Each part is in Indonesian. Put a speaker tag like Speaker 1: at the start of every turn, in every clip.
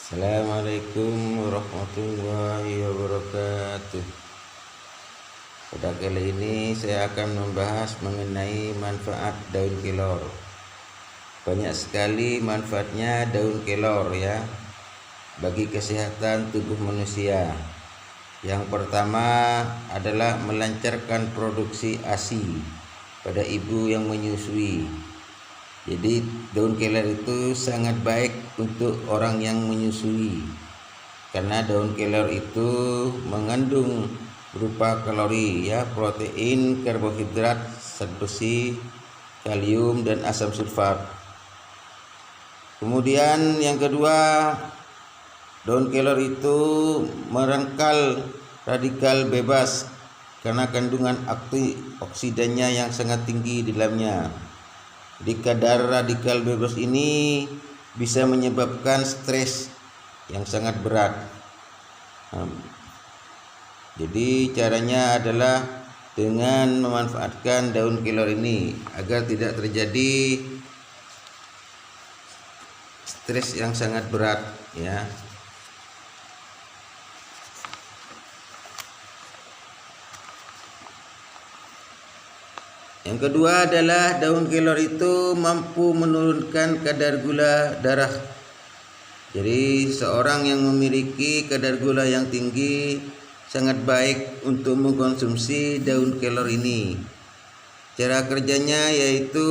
Speaker 1: Assalamualaikum warahmatullahi wabarakatuh. Pada kali ini saya akan membahas mengenai manfaat daun kelor. Banyak sekali manfaatnya daun kelor ya bagi kesehatan tubuh manusia. Yang pertama adalah melancarkan produksi ASI pada ibu yang menyusui. Jadi daun kelor itu sangat baik untuk orang yang menyusui, karena daun kelor itu mengandung berupa kalori ya, protein, karbohidrat, zat besi, kalium, dan asam sulfat. Kemudian yang kedua, daun kelor itu merangkal radikal bebas karena kandungan antioksidannya yang sangat tinggi di dalamnya. Di kadar radikal bebas ini bisa menyebabkan stres yang sangat berat. Jadi caranya adalah dengan memanfaatkan daun kelor ini agar tidak terjadi stres yang sangat berat ya. Yang kedua adalah daun kelor itu mampu menurunkan kadar gula darah. Jadi seorang yang memiliki kadar gula yang tinggi sangat baik untuk mengkonsumsi daun kelor ini. Cara kerjanya yaitu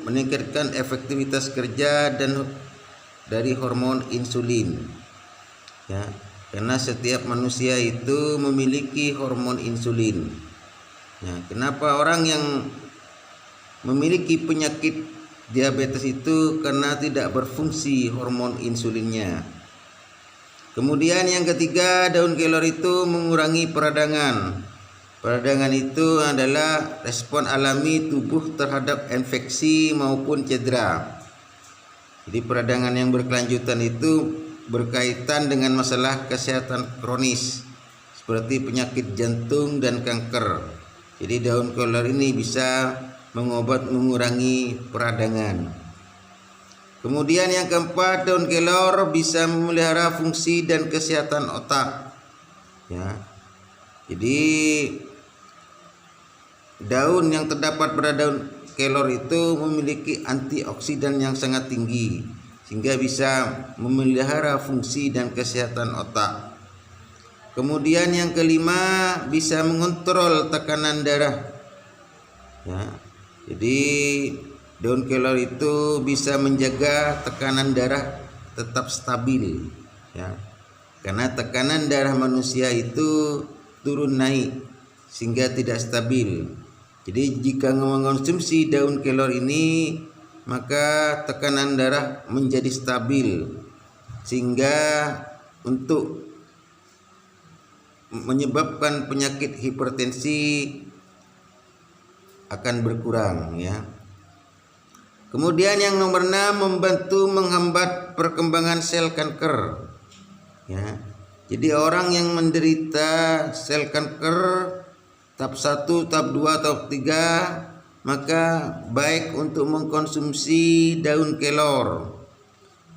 Speaker 1: meningkatkan efektivitas kerja dan dari hormon insulin. Ya, karena setiap manusia itu memiliki hormon insulin. Ya, kenapa orang yang memiliki penyakit diabetes itu karena tidak berfungsi hormon insulinnya. Kemudian yang ketiga, daun kelor itu mengurangi peradangan. Peradangan itu adalah respon alami tubuh terhadap infeksi maupun cedera. Jadi peradangan yang berkelanjutan itu berkaitan dengan masalah kesehatan kronis seperti penyakit jantung dan kanker. Jadi daun kelor ini bisa mengurangi peradangan. Kemudian yang keempat, daun kelor bisa memelihara fungsi dan kesehatan otak. Ya. Jadi daun yang terdapat pada daun kelor itu memiliki antioksidan yang sangat tinggi sehingga bisa memelihara fungsi dan kesehatan otak. Kemudian yang kelima, bisa mengontrol tekanan darah. Ya. Jadi daun kelor itu bisa menjaga tekanan darah tetap stabil ya. Karena tekanan darah manusia itu turun naik sehingga tidak stabil. Jadi jika mengonsumsi daun kelor ini maka tekanan darah menjadi stabil sehingga untuk menyebabkan penyakit hipertensi akan berkurang ya. Kemudian yang nomor 6, membantu menghambat perkembangan sel kanker ya. Jadi orang yang menderita sel kanker tahap 1, tahap 2, tahap 3 maka baik untuk mengkonsumsi daun kelor.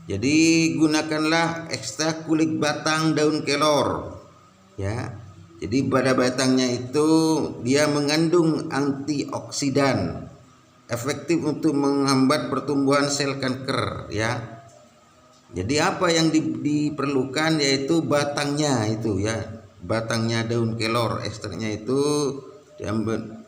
Speaker 1: Jadi gunakanlah ekstrak kulit batang daun kelor ya. Jadi pada batangnya itu dia mengandung antioksidan, efektif untuk menghambat pertumbuhan sel kanker ya. Jadi apa yang diperlukan yaitu batangnya itu ya, batangnya daun kelor, ekstraknya itu diambil.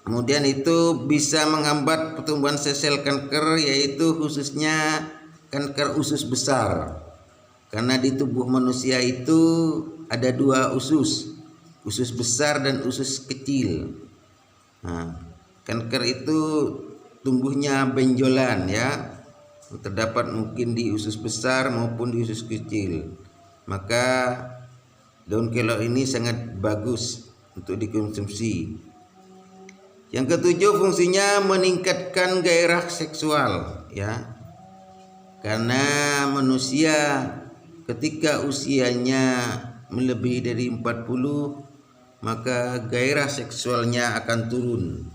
Speaker 1: Kemudian itu bisa menghambat pertumbuhan sel kanker, yaitu khususnya kanker usus besar. Karena di tubuh manusia itu ada dua usus besar dan usus kecil. Nah, kanker itu tumbuhnya benjolan ya, terdapat mungkin di usus besar maupun di usus kecil. Maka daun kelor ini sangat bagus untuk dikonsumsi. Yang ketujuh, fungsinya meningkatkan gairah seksual ya. Karena manusia ketika usianya melebihi dari 40 maka gairah seksualnya akan turun.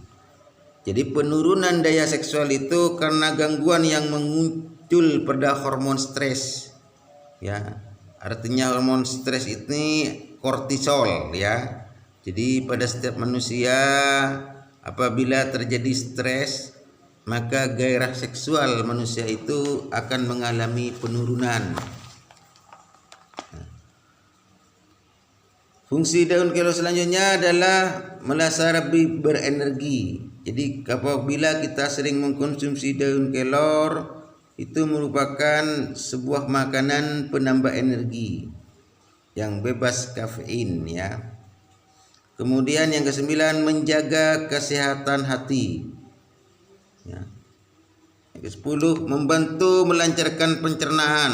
Speaker 1: Jadi penurunan daya seksual itu karena gangguan yang muncul pada hormon stres ya. Artinya hormon stres ini kortisol, ya. Jadi pada setiap manusia apabila terjadi stres, maka gairah seksual manusia itu akan mengalami penurunan. Fungsi daun kelor selanjutnya adalah merasa lebih berenergi. Jadi apabila kita sering mengkonsumsi daun kelor, itu merupakan sebuah makanan penambah energi yang bebas kafein, ya. Kemudian yang ke-9, menjaga kesehatan hati, ya. Yang ke-10, membantu melancarkan pencernaan,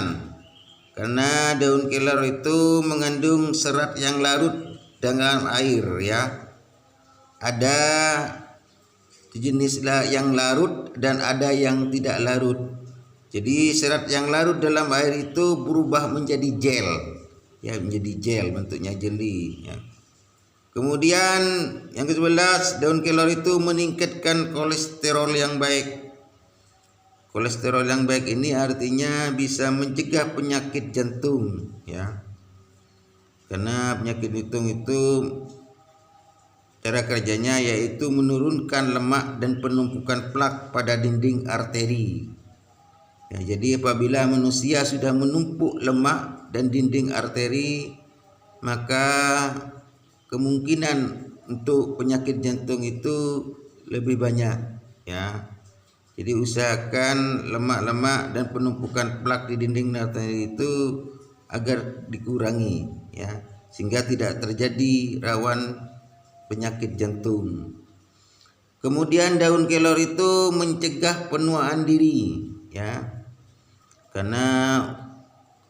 Speaker 1: karena daun kelor itu mengandung serat yang larut dengan air, ya. Ada jenis yang larut dan ada yang tidak larut. Jadi serat yang larut dalam air itu berubah menjadi gel, ya, menjadi gel, bentuknya jeli, ya. Kemudian yang ke-11, daun kelor itu meningkatkan kolesterol yang baik. Kolesterol yang baik ini artinya bisa mencegah penyakit jantung, ya. Karena penyakit jantung itu cara kerjanya yaitu menurunkan lemak dan penumpukan plak pada dinding arteri. Ya, jadi apabila manusia sudah menumpuk lemak dan dinding arteri, maka kemungkinan untuk penyakit jantung itu lebih banyak, ya. Jadi usahakan lemak-lemak dan penumpukan plak di dinding arteri itu agar dikurangi, ya, sehingga tidak terjadi rawan penyakit jantung. Kemudian daun kelor itu mencegah penuaan diri, ya. Karena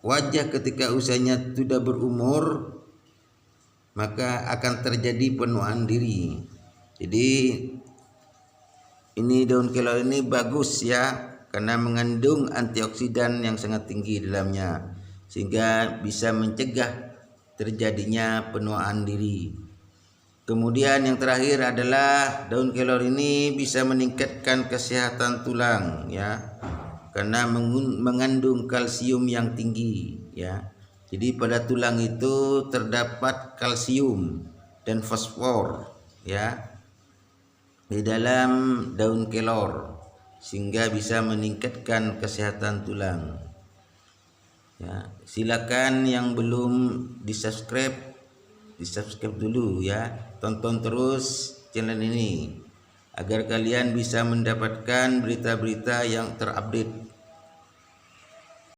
Speaker 1: wajah ketika usianya sudah berumur, maka akan terjadi penuaan diri. Jadi ini daun kelor ini bagus, ya, karena mengandung antioksidan yang sangat tinggi dalamnya, sehingga bisa mencegah terjadinya penuaan diri. Kemudian yang terakhir adalah daun kelor ini bisa meningkatkan kesehatan tulang, ya, karena mengandung kalsium yang tinggi, ya. Jadi pada tulang itu terdapat kalsium dan fosfor, ya, di dalam daun kelor, sehingga bisa meningkatkan kesehatan tulang. Ya, silakan yang belum di-subscribe dulu, ya. Tonton terus channel ini agar kalian bisa mendapatkan berita-berita yang terupdate